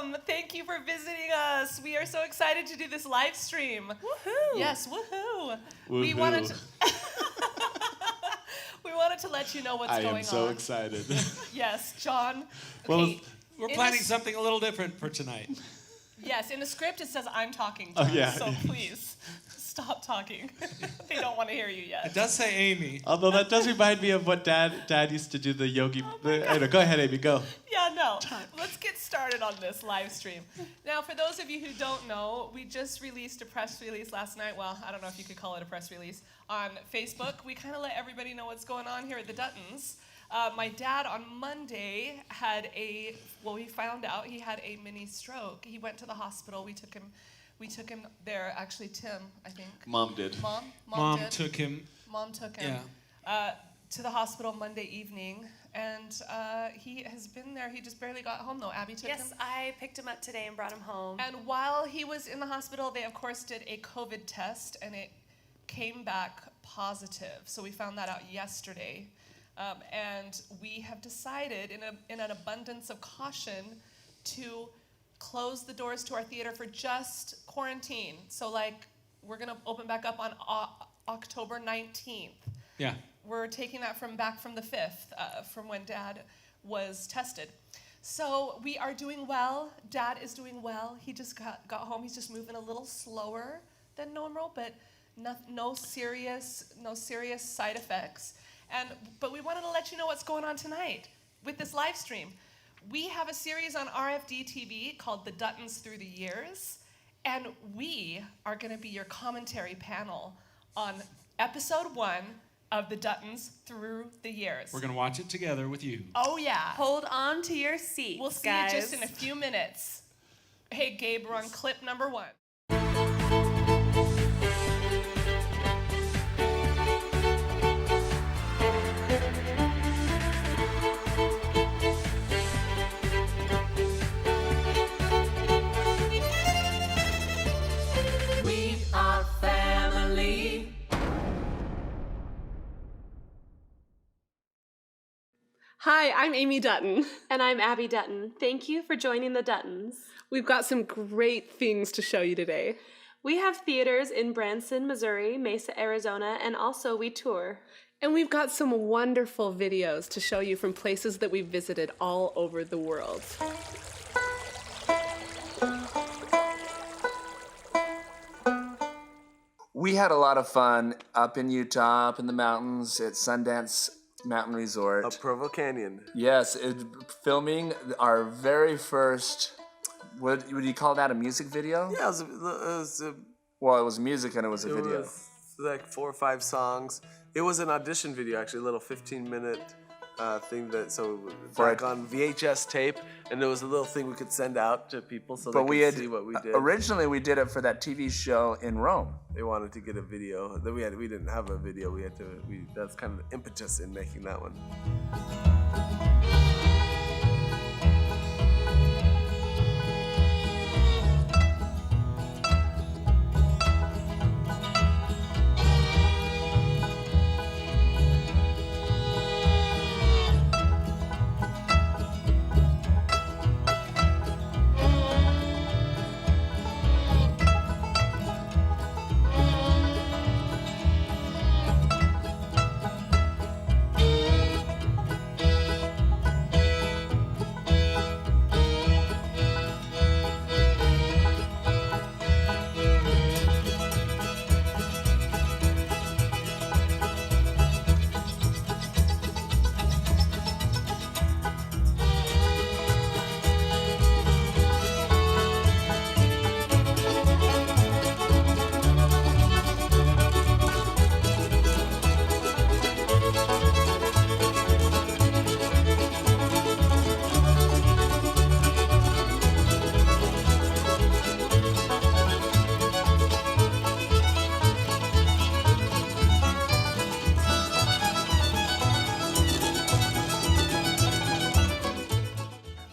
welcome. Thank you for visiting us. We are so excited to do this live stream. Woohoo! Yes, woohoo. Woohoo. We wanted to we wanted to let you know what's going on. I am so excited. Yes, John. Well, Okay, We're planning something a little different for tonight. yes, in the script it says I'm talking, Oh, John, yeah. so please stop talking. They don't want to hear you yet. It does say Amy. Although that does remind me of what Dad used to do, the yogi. Go ahead, Amy, go. Yeah, no. Let's get started on this live stream. Now, for those of you who don't know, we just released a press release last night. Well, I don't know if you could call it a press release. On Facebook, we kind of let everybody know what's going on here at the Duttons. My dad on Monday we found out he had a mini stroke. He went to the hospital. We took him there. Actually, Tim, I think. Mom did. Mom did. took him. Mom took him to the hospital Monday evening, and he has been there. He just barely got home, though. Abby took him. Yes, I picked him up today and brought him home. And while he was in the hospital, they, of course, did a COVID test, and it came back positive. So we found that out yesterday. And we have decided, in an abundance of caution, to close the doors to our theater for just quarantine. So, we're going to open back up on October 19th. Yeah. We're taking that from the 5th, from when Dad was tested. So we are doing well. Dad is doing well. He just got home. He's just moving a little slower than normal, but no serious side effects. But we wanted to let you know what's going on tonight with this live stream. We have a series on RFD TV called the Duttons Through The Years, and we are going to be your commentary panel on episode 1 of the Duttons Through The Years. We're going to watch it together with you. Oh, yeah. Hold on to your seats, We'll see guys. you just in a few minutes. Hey, Gabe, we're on clip number 1. Hi, I'm Amy Dutton. And I'm Abby Dutton. Thank you for joining the Duttons. We've got some great things to show you today. We have theaters in Branson, Missouri, Mesa, Arizona, and also we tour. And we've got some wonderful videos to show you from places that we've visited all over the world. We had a lot of fun up in Utah, up in the mountains at Sundance Mountain Resort. Up Provo Canyon. Yes, filming our very first, would you call that a music video? Yeah, it was music and it was a video. was like 4 or 5 songs. It was an audition video, actually, a little 15-minute thing back on VHS tape, and there was a little thing we could send out to people so they could see what we did. Originally, we did it for that TV show in Rome. They wanted to get a video. We didn't have a video. That's kind of the impetus in making that one.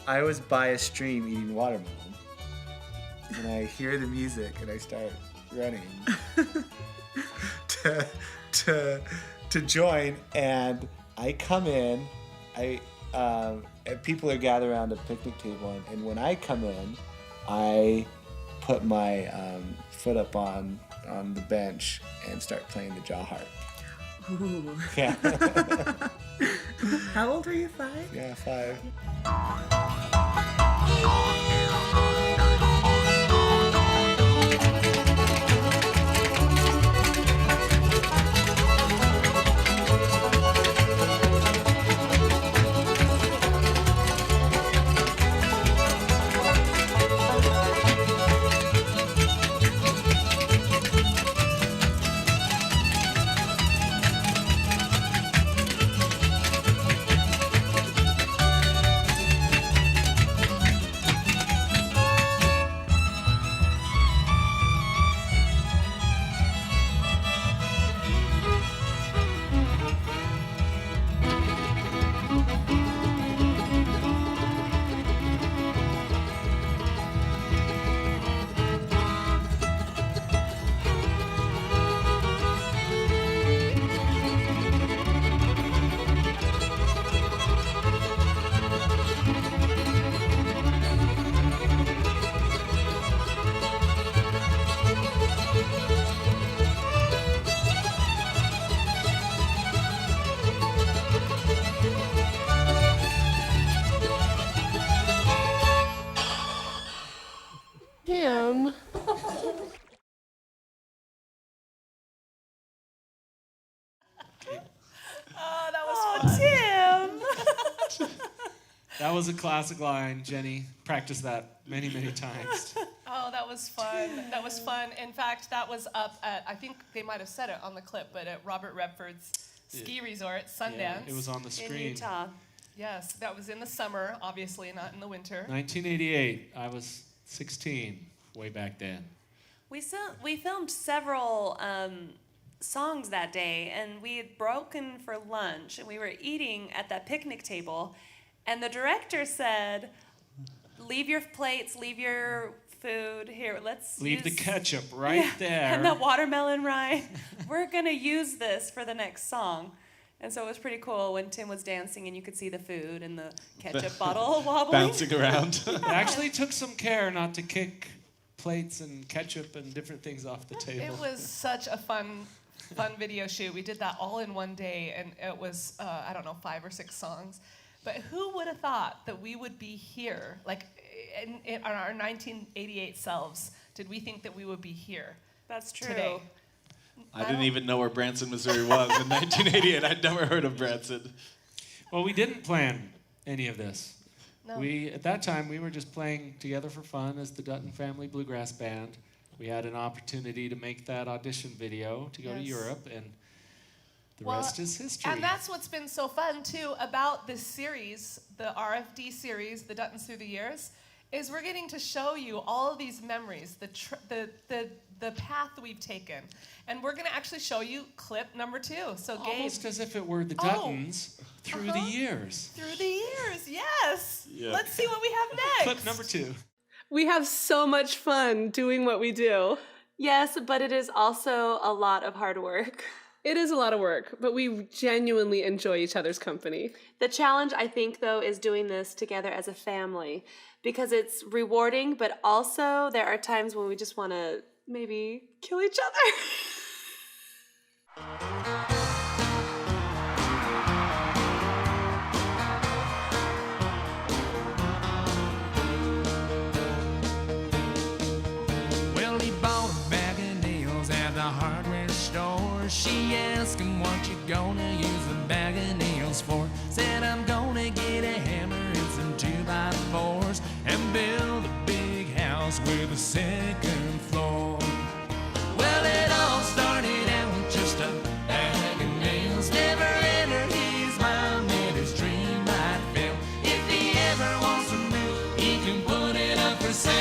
I was by a stream eating watermelon, and I hear the music, and I start running to join, and I come in. and people are gathered around a picnic table, and when I come in, I put my foot up on the bench and start playing the jaw harp. Ooh. Yeah. How old were you, 5? Yeah, 5. Tim. Oh, that was fun. Tim! That was a classic line, Jenny. Practice that many, many times. Oh, that was fun. That was fun. In fact, that was up at, I think they might have said it on the clip, but at Robert Redford's ski resort, Sundance. Yeah, it was on the In screen. Utah. Yes, that was in the summer, obviously, not in the winter. 1988. I was 16, way back then. We filmed several songs that day, and we had broken for lunch, and we were eating at that picnic table, and the director said, "Leave your plates, leave your food here. Let's Leave the use-" ketchup right there. And the watermelon rind. We're gonna use this for the next song. And so it was pretty cool when Tim was dancing and you could see the food and the ketchup bottle wobbling. Bouncing around. It actually took some care not to kick plates and ketchup and different things off the table. It was such a fun video shoot. We did that all in one day, and it was, 5 or 6 songs. But who would have thought that we would be here, like in our 1988 selves, did we think that we would be here That's true. today? I didn't even know where Branson, Missouri was in 1988. I'd never heard of Branson. Well, we didn't plan any of this. No. At that time, we were just playing together for fun as the Dutton Family Bluegrass Band. We had an opportunity to make that audition video to go to Yes. Europe, and the rest is history. And that's what's been so fun, too, about this series, the RFD series, the Duttons Through the Years, is we're getting to show you all of these memories, the path we've taken. And we're going to actually show you clip number 2. So, Gabe. Almost as if it were the Oh. Duttons through the years. Through the years, yes. Yeah. Let's see what we have next. Clip number 2. We have so much fun doing what we do. Yes, but it is also a lot of hard work. It is a lot of work, but we genuinely enjoy each other's company. The challenge, I think, though, is doing this together as a family because it's rewarding, but also there are times when we just want to maybe kill each other. Well, he bought a bag of nails at the hardware store. She asked him, what you gonna use the bag of nails for? Said, I'm gonna get a hammer and some 2x4s and build a big house with a second floor. Well, it all started out with just a bag of nails. Never entered his mind that his dream might fail. If he ever wants to move, he can put it up for sale.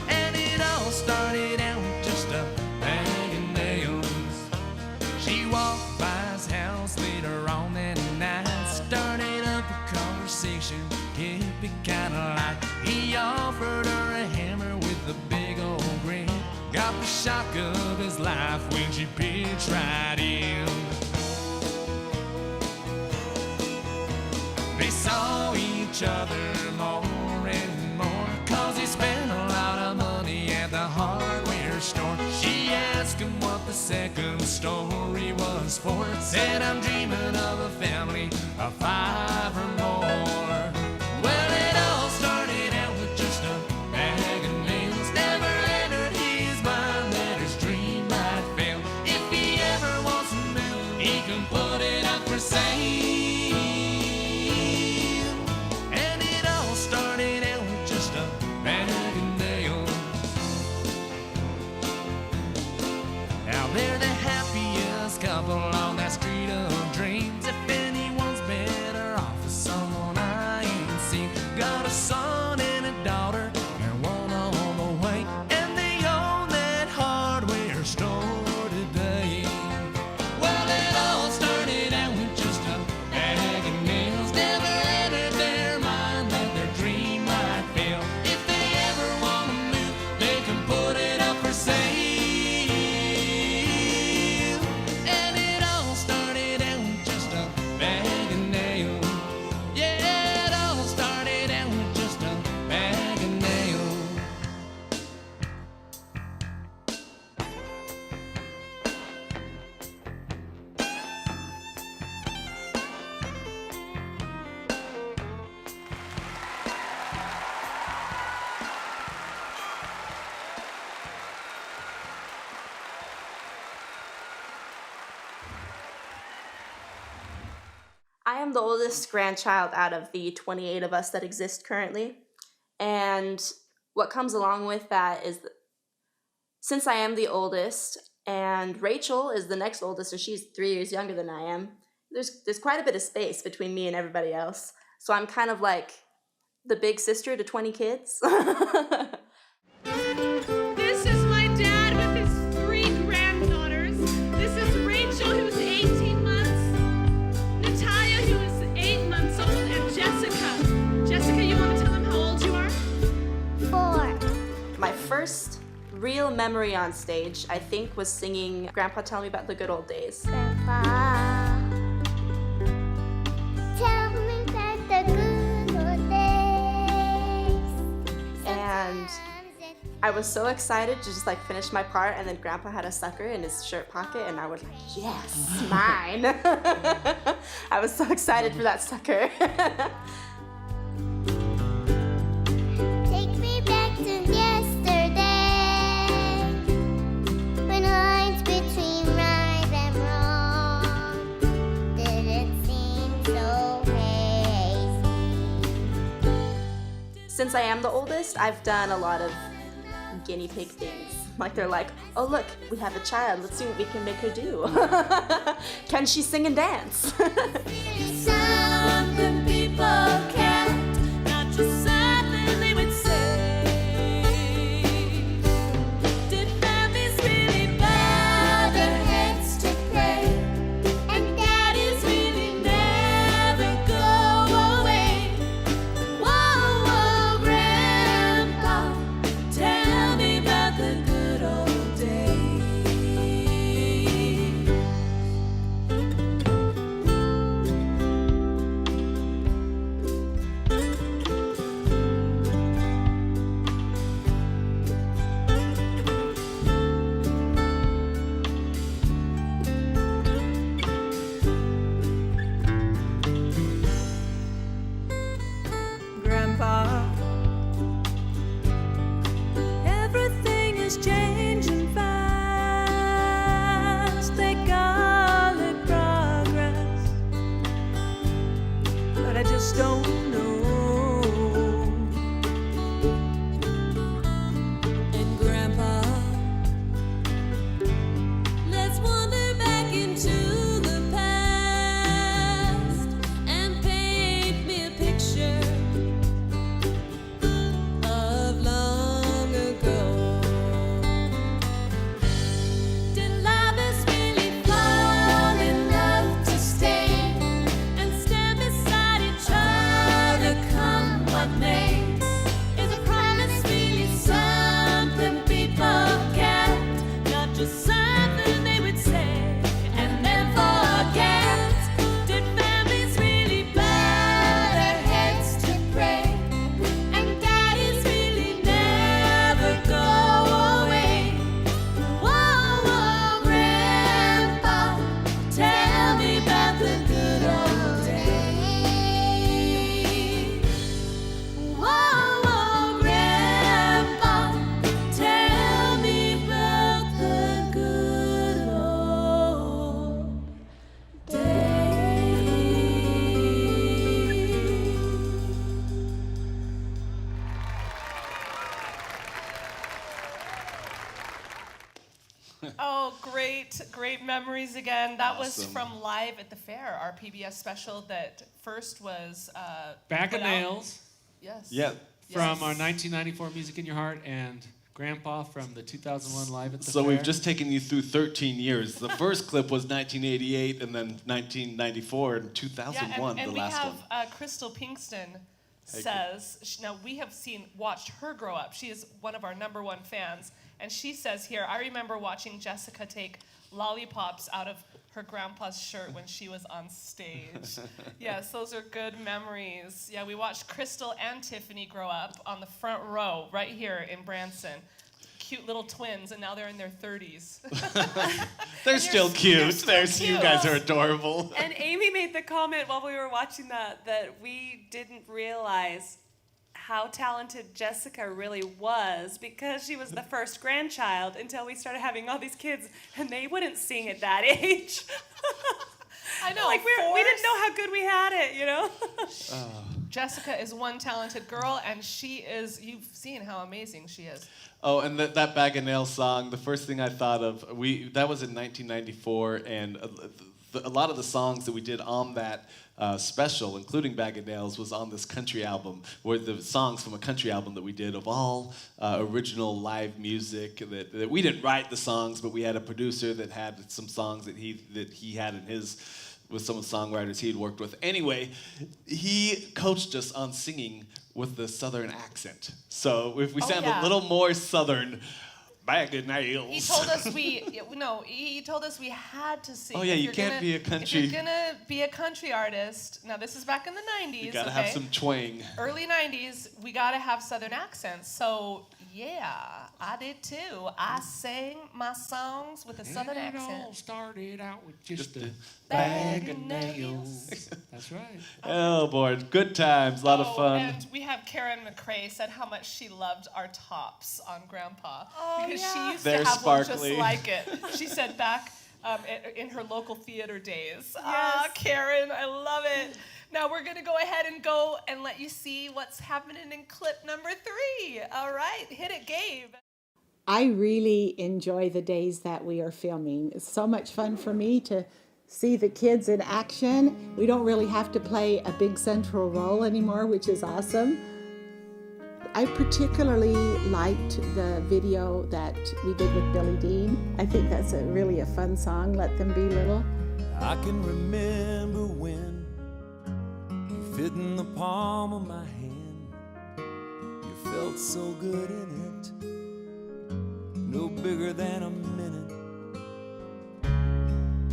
And it all started out with just a bag of nails. She walked by his house later on that night, started up a conversation, kept it kinda light. He offered her a hammer with a big old grin. Got the shock of his life when she pitched right in. each other more and more, 'cause he spent a lot of money at the hardware store. She asked him what the second story was for. Said, I'm dreaming of a family of 5 or more. Well, it all started out with just a bag of nails. Never entered his mind that his dream might fail. If he ever wants to move, he can put it up for sale. And it all started out with just a bag of nails. Now they're the happiest couple on that street of dreams. If anyone's better off with someone I ain't seen. Got a son and a daughter and one on the way, and they own that hardware store today. Well, it all started out with just a bag of nails. Never entered their mind that their dream might fail. If they ever want to move, they can put it up for sale. And it all started out with just a bag of nails. Yeah, it all started out with just a bag of nails. I am the oldest grandchild out of the 28 of us that exist currently. And what comes along with that is that since I am the oldest and Rachel is the next oldest, so she's 3 years younger than I am, there's quite a bit of space between me and everybody else. So I'm kind of like the big sister to 20 kids. This is my dad with his 3 granddaughters. This is Rachel, who's 18 months, Natalia, who is 8 months old, and Jessica. Jessica, you want to tell them how old you are? 4. My first real memory on stage, I think, was singing Grandpa Tell Me About the Good Old Days. Grandpa, tell me about the good old days. And I was so excited to just like finish my part, and then Grandpa had a sucker in his shirt pocket, and I was like, yes, mine. I was so excited for that sucker. Take me back to yesterday, when lines between right and wrong didn't seem so hazy. Since I am the oldest, I've done a lot of guinea pig things. Like they're like, oh look, we have a child, let's see what we can make her do. Can she sing and dance? Something people can't, not just something they would say. Did families really bow their heads to pray? And daddies really never go away. Whoa, whoa, Grandpa, tell me about the good old days. great memories again. That was Awesome. from Live at the Fair, our PBS special that first was Bag of put out- Nails Yes. Yeah. from our 1994 Music in Your Heart and Grandpa from the 2001 Live at the So Fair. we've just taken you through 13 years. The first clip was 1988, and then 1994, and 2001, and the we last have one. Crystal Pinkston says, now we have watched her grow up. She is one of our #1 fans. And she says here, I remember watching Jessica take lollipops out of her grandpa's shirt when she was on stage. Yes, those are good memories. Yeah, we watched Crystal and Tiffany grow up on the front row right here in Branson. Cute little twins, and now they're in their 30s. They're still cute. they're still You cute. guys are adorable. And Amy made the comment while we were watching that we didn't realize how talented Jessica really was because she was the first grandchild until we started having all these kids and they wouldn't sing at that age. I know, like we didn't know how good we had it, you know? Jessica is one talented girl, and she is, you've seen how amazing she is. Oh, and that Bag of Nails song, the first thing I thought of, that was in 1994, and a lot of the songs that we did on that special, including Bag of Nails, was on this country album, where the songs from a country album that we did of all original live music. That we didn't write the songs, but we had a producer that had some songs that he had in his, with some of the songwriters he had worked with. Anyway, he coached us on singing with the Southern accent. So if we sound a little more Southern, Bag of Nails. He told us he told us we had to sing. Oh yeah, If you you're can't gonna- be a country. If you're gonna be a country artist, now this is back in the 90s. You gotta okay? have some twang. Early 90s, we gotta have Southern accents. So yeah, I did too. I sang my songs with a Southern And it all accent. started out with just a Bag bag of of nails. That's right. Oh boy, good times, a lot of fun. And we have Karen McCrae said how much she loved our tops on Grandpa. Oh, because yeah. she used They're to have one sparkly. just like it. She said back in her local theater days. Yes. Karen, I love it. Now we're going to go ahead and let you see what's happening in clip number 3. All right, hit it, Gabe. I really enjoy the days that we are filming. It's so much fun for me to see the kids in action. We don't really have to play a big central role anymore, which is awesome. I particularly liked the video that we did with Billy Dean. I think that's really a fun song, Let Them Be Little. I can remember when you fit in the palm of my hand. You felt so good in it, no bigger than a minute.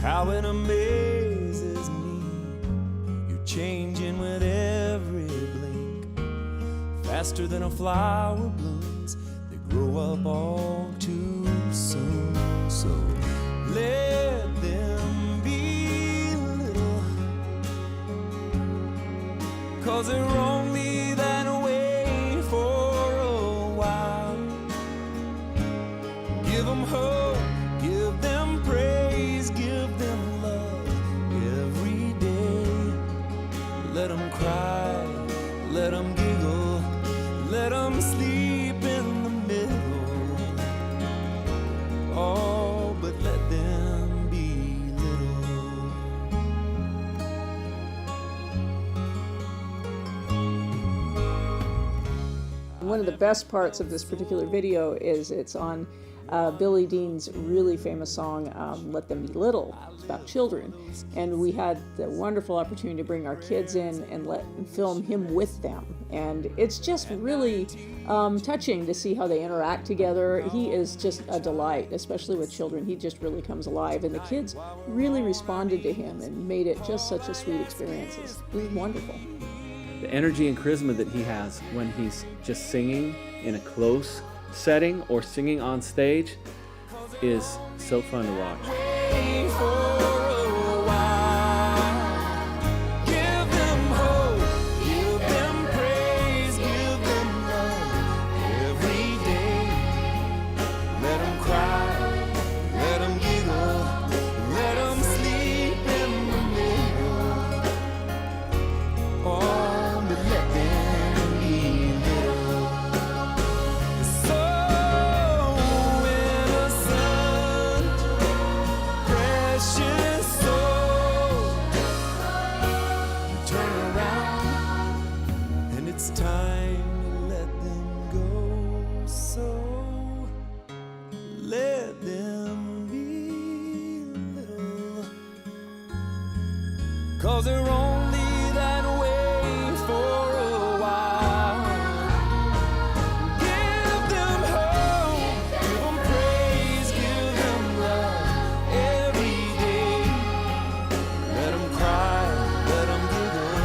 How it amazes me, you're changing with every blink. Faster than a flower blooms, they grow up all too soon. So let them be little, 'cause they're only that way for a while. Give them hope, give them praise, give them love every day. Let them cry, let them giggle, let them sleep in the middle. Oh, but let them be little. One of the best parts of this particular video is it's on Billy Dean's really famous song, Let Them Be Little. It's about children. And we had the wonderful opportunity to bring our kids in and film him with them. And it's just really touching to see how they interact together. He is just a delight, especially with children. He just really comes alive. And the kids really responded to him and made it just such a sweet experience. It was wonderful. The energy and charisma that he has when he's just singing in a close setting or singing on stage is so fun to watch. 'cause they're only that way for a while. Give them hope, give them praise, give them love every day. Let them cry, let them giggle,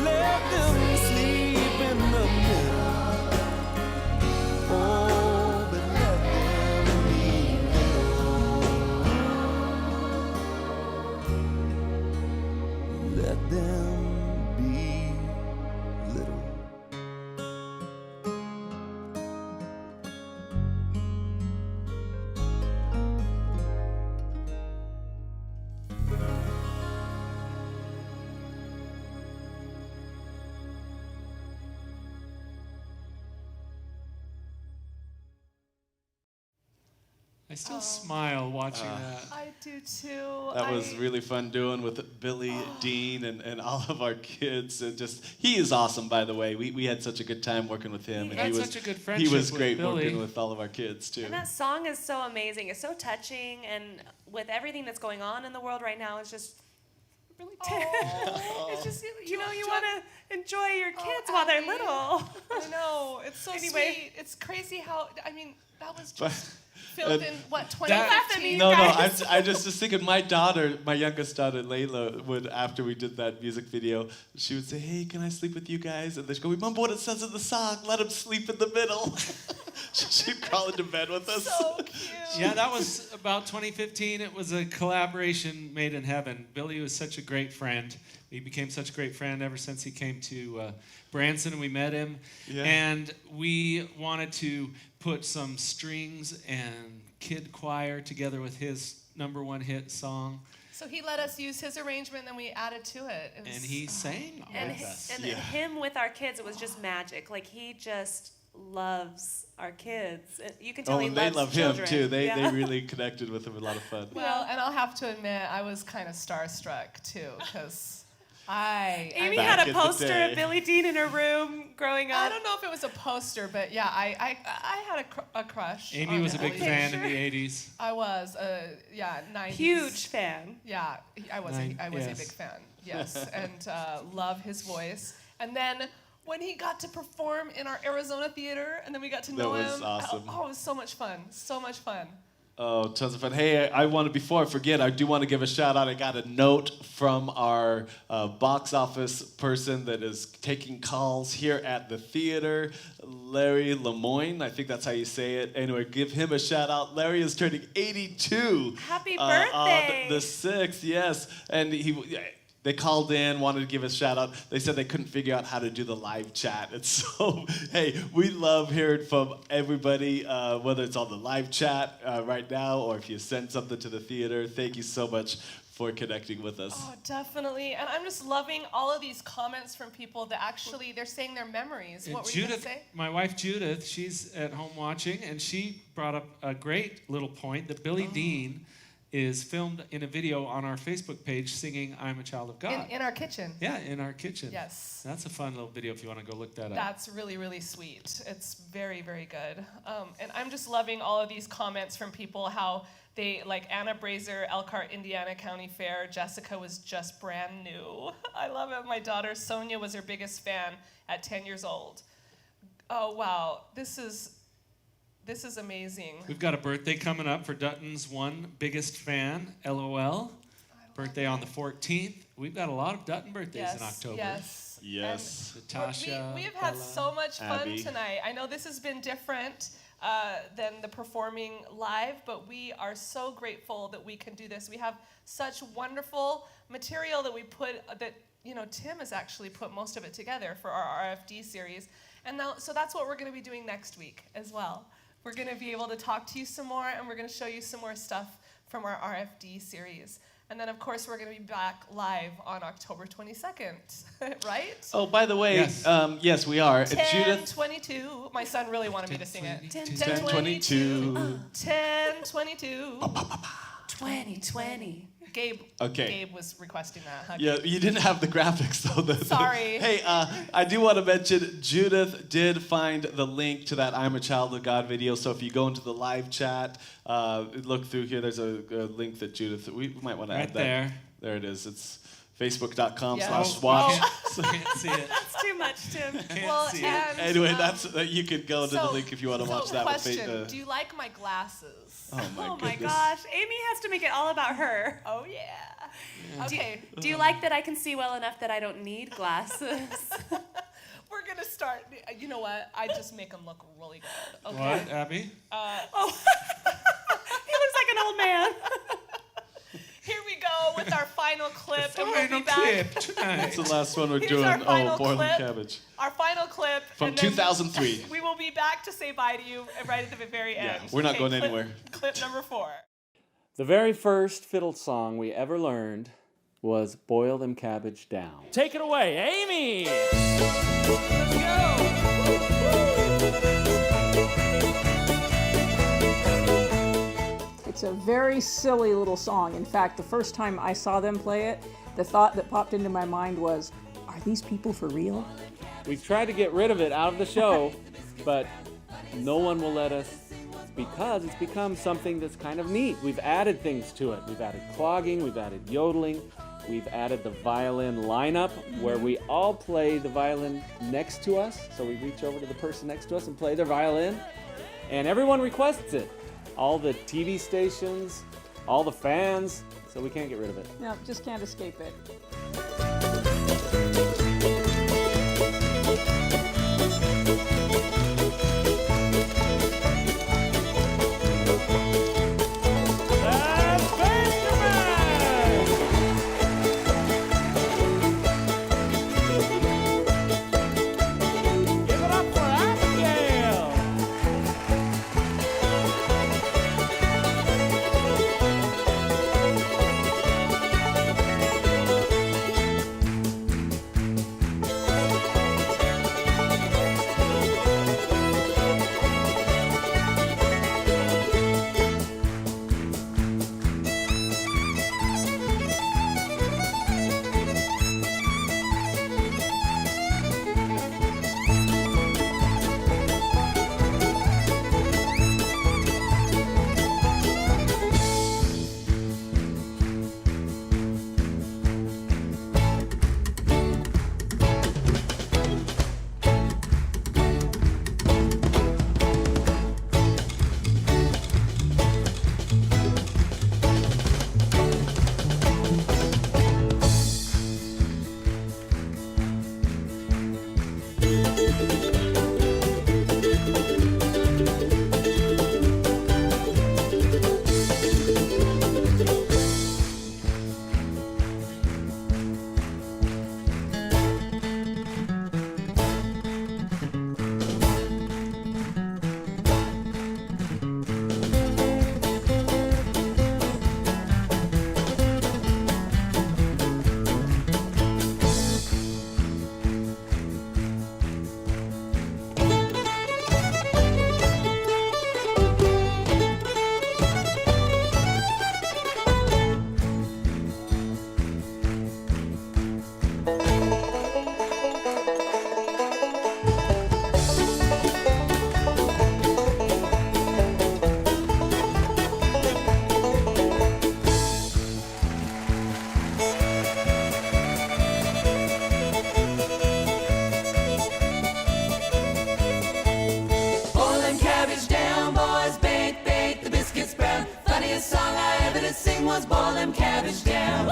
let them sleep in the middle. Oh, but let them be little. Let them be little. I still smile watching that. I do too. That was really fun doing with Billy, Dean, and all of our kids. And just he is awesome, by the way. We had such a good time working with him, We and had he was such a good he friendship was with great Billy. working with all of our kids too. And that song is so amazing. It's so touching, and with everything that's going on in the world right now, it's just really it's just you know you want to enjoy your kids while they're little. I know, it's so Anyway. sweet. It's crazy how, I mean, that was But- just filmed in, what, That- 2015? No, I just was thinking my daughter, my youngest daughter, Layla, would, after we did that music video, she would say, hey, can I sleep with you guys? And they'd go, remember what it says in the song, let him sleep in the middle. She'd crawl into bed with us. So cute. Yeah, that was about 2015. It was a collaboration made in heaven. Billy was such a great friend. He became such a great friend ever since he came to Branson and we met him. Yeah. And we wanted to put some strings and kid choir together with his #1 hit song. So he let us use his arrangement, and we added to it. It was, And he sang And, with us. and him with our kids, it was just magic. Like, he just loves our kids. You can tell Oh, he and they loves love children. him too. They Yeah. really connected with him. A lot of fun. Well, and I'll have to admit, I was kind of starstruck too, because Amy Back had in a the poster day. of Billie Dean in her room growing up. I don't know if it was a poster, but yeah, I had a crush. Amy on was a big Billie fan Dean. in the 80s. I was, 90s. Huge fan. Yeah, I was Nine- a yes. big fan. Yes, and love his voice. And then when he got to perform in our Arizona theater, and then we got to know him. was awesome. Oh, it was so much fun. So much fun. Oh, tons of fun. Hey, I want to, before I forget, I do want to give a shout out. I got a note from our box office person that is taking calls here at the theater, Larry Lemoyne. I think that's how you say it. Anyway, give him a shout out. Larry is turning 82. Happy On birthday. the 6th, yes. And they called in, wanted to give a shout out. They said they couldn't figure out how to do the live chat. And so, hey, we love hearing from everybody, whether it's on the live chat right now or if you send something to the theater. Thank you so much for connecting with us. Oh, definitely. And I'm just loving all of these comments from people that actually, they're saying their memories. And What were you going to Judith, say? my wife Judith, she's at home watching, and she brought up a great little point that Billy Dean is filmed in a video on our Facebook page singing I'm a Child of God. In our kitchen. Yeah, in our kitchen. Yes. That's a fun little video if you want to go look that up. That's really, really sweet. It's very, very good. And I'm just loving all of these comments from people, how they, like Anna Brazer, Elkhart, Indiana County Fair, Jessica was just brand new. I love it. My daughter Sonia was her biggest fan at 10 years old. Oh, wow. This is amazing. We've got a birthday coming up for Dutton's one biggest fan, LOL. Birthday on the 14th. We've got a lot of Dutton birthdays in October. Yes. Yes. Natasha. We have had Bella, so much fun Abby. tonight. I know this has been different than the performing live, but we are so grateful that we can do this. We have such wonderful material that we put, that, you know, Tim has actually put most of it together for our RFD series. And now, so that's what we're going to be doing next week as well. We're going to be able to talk to you some more, and we're going to show you some more stuff from our RFD series. And then, of course, we're going to be back live on October 22nd, right? Oh, by the way, Yes. yes, we are. 10:22. My son really wanted me to sing it. 10:22. 10:22. 2020. Gabe was requesting that. Huh? Yeah, you didn't have the graphics though. Sorry. Hey, I do want to mention Judith did find the link to that I'm a Child of God video. So if you go into the live chat, look through here. There's a link that Judith. We might want to add Right that. there. There it is. It's Facebook.com/watch. Can't see it. That's too much, Tim. Well, see it. and, Anyway, you could go to the so- link if you want to watch so that. question, do you like my glasses? Oh my Oh my goodness. gosh, Amy has to make it all about her. Oh yeah. Okay. Do you like that I can see well enough that I don't need glasses? We're gonna start. You know what? I just make them look really good. Okay. What, Abby? Oh, he looks like an old man. Here we go with our final clip, and we'll Final be back. clip tonight. That's the last one we're Here's doing. our final Boiling clip. Cabbage. Our final clip From and then 2003. We will be back to say bye to you right at the very end. we're not going clip- anywhere. Clip number 4. The very first fiddle song we ever learned was Boil Them Cabbage Down. Take it away, Amy! It's a very silly little song. In fact, the first time I saw them play it, the thought that popped into my mind was, are these people for real? We've tried to get rid of it out of the show, but no one will let us because it's become something that's kind of neat. We've added things to it. We've added clogging, we've added yodeling, we've added the violin lineup where we all play the violin next to us. So we reach over to the person next to us and play their violin, and everyone requests it. All the TV stations, all the fans, so we can't get rid of it. No, just can't escape it. was boil them cabbage down.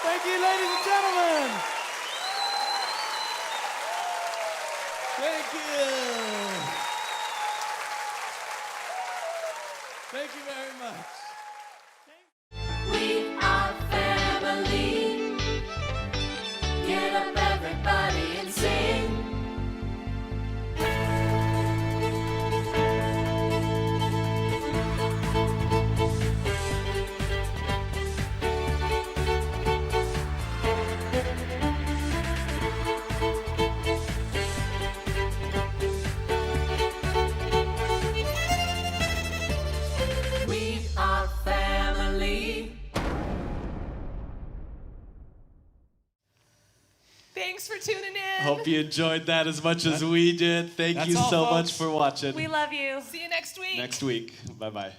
Thank you, ladies and gentlemen. Thank you. Thank you very much. We are family. Thanks for tuning in. Hope you enjoyed that as much as we did. Thank That's you all, so folks. much for watching. We love you. See you next week. Next week. Bye-bye.